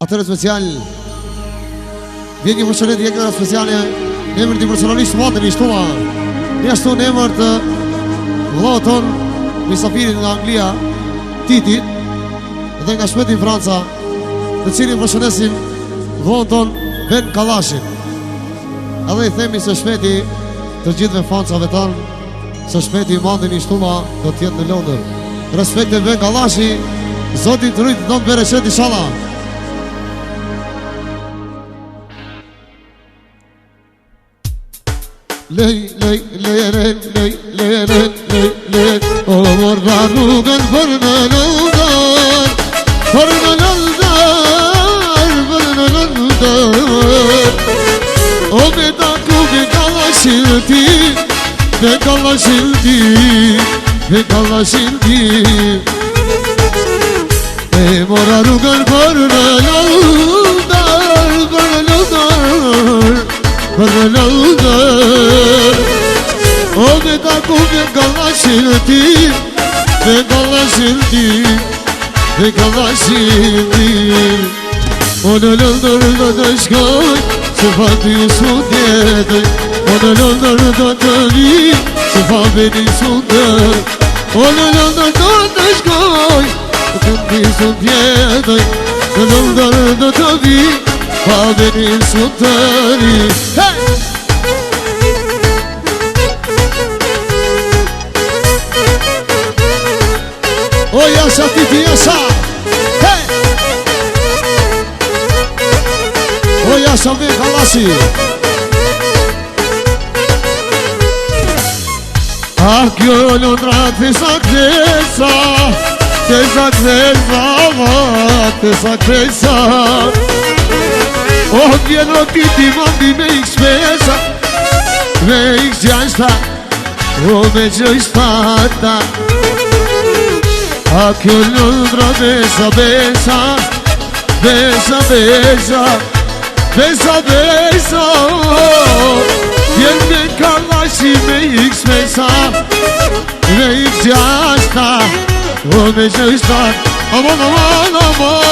Atëre special vjen një përshëndetje ekra speciale në emër të personalisht matën i shtuar. Ne ashtu në emër të vëllaut ton misafirin nga Anglia, Titi, dhe nga Shmeti Franca, të cilin përshëndesim vëllaut ton Ben Kallashin. Edhe i themi se Shmeti të gjithëve fansave tanë, se Shmeti i matën i shtuar do të jetë në Londër. Respekte Ben Kallashi, Zoti të rujtë don bereqet inshallah. Lej, lej, lej, lej, lej, lej, lej, lej, lej, o morra rrugën për në lëndër, për në lëndër, për në lëndër. O me taku me Kallashin ti, me Kallashin ti, me Kallashin ti. E morra rrugën për në lëndër, për në lëndër, për në lëndër. O me taku me Kallashin ti, me Kallashin ti, me Kallashin ti. O në lëndër do të shkoj, se fati su tjetëj. O në lëndër do të vi, se fati su tjetëj. O në lëndër do të shkoj, se fati su tjetëj. Në lëndër do të vi, fati su tjetëj. O jasha Titi, jasha! Hey! O jasha Ben Kallashi! Ah, kjo Londra tesa kresa, tesa kresa, tesa kresa. O vjen o Titi mandi me X5, me X6, o me X7. A kjo Londra besa, besa, besa, besa, besa, besa. Vjen me Kallashi me X5, me X6, o me X7. Aman, aman, aman, aman.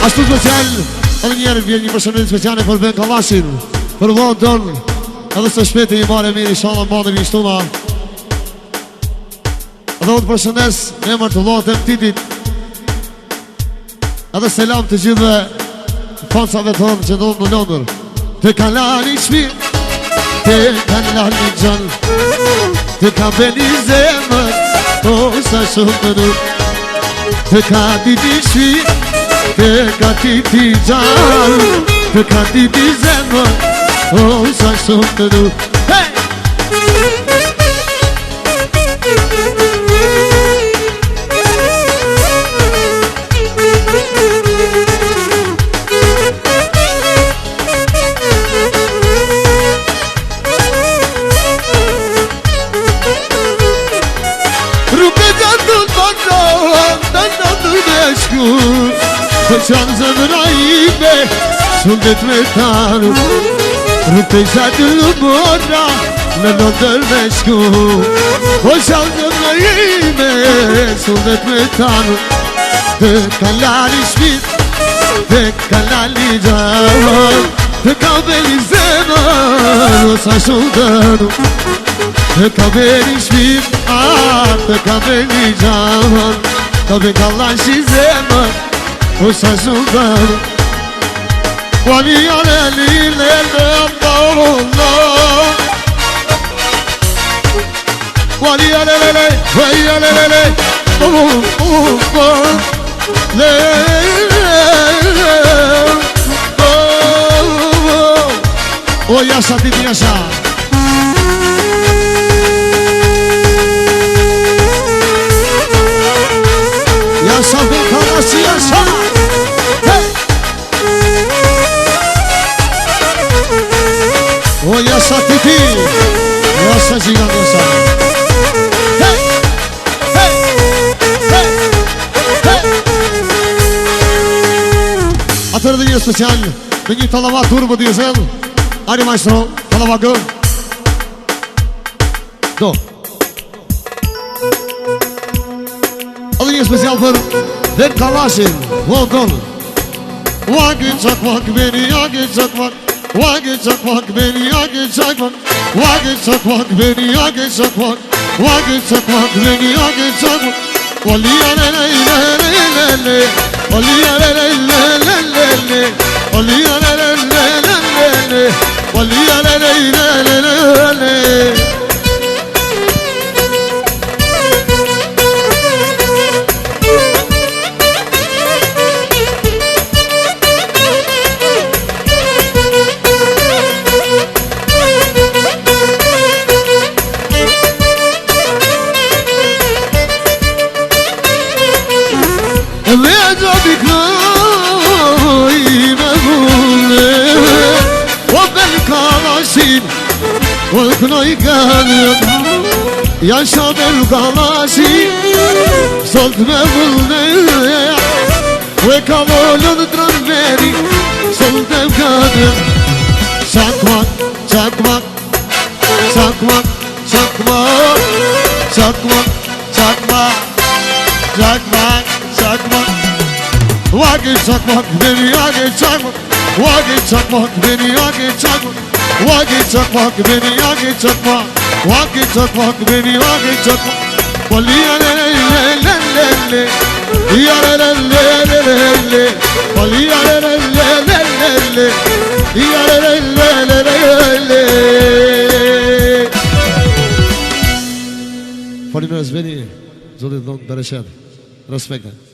Ashtu special, edhe njerë vjen një përshëndetje speciale për Ben Kallashin, për vëllain ton, edhe së Shmeti i marrë mirë inshallah madhën i shtuna. Edhe unë përshëndes në emër të vëllaut tim Titit. Edhe selam të gjithëve fansave tonë që ndodhen në Londër. Të ka lani shpirë, të ka lani gjallë, të ka beni zemër, o sa shumë të du. Të ka Titi shpirë, të ka Titi gjallë, të ka Titi zemër, o sa shumë të du. Hey! Për qanë zëmëra ime, sundet me taru. Rrute i shatë lumora, në Londër me shku. Për qanë zëmëra ime, sundet me taru. Të ka lali shpit, të ka lali gjallë, të ka beli zemër, o sa shumë dënu. Të ka beli shpit, të ka beli gjallë, të Ben Kallashi zemër, o sa shumë dënu. Wali ale li le le Allah, wali ale le le, wali ale le le, le o jasha Titi, jasha. një special me një talava turbo diesel. Ari maestro, talava gë. Do. Edhe një special për Dhe Kalashin. Welcome. Wagi çakmak beni, wagi çakmak. Wagi çakmak beni, wagi çakmak. Wagi çakmak beni, wagi çakmak. Wagi çakmak beni, wagi çakmak. Wali ale le le le le. Wali ale le le le le. Wali ale le le le le. Wali ale le le le le. وكنا يقالب يا شاب القلاشي صوت مبلنا وكمول الدرميري صوت مقادم شاكمك شاكمك شاكمك شاكمك شاكمك شاكمك شاكمك شاكمك واقي شاكمك بني واقي شاكمك واقي شاكمك بني واقي شاكمك واقي çakmak beni yagi çakmak Wagi çakmak beni wagi çakmak Wali ya le le le le le Ya le le le le le Wali ya le le le le le Ya le le le le le Faleminderit beni Zotit don Bereshet Respekt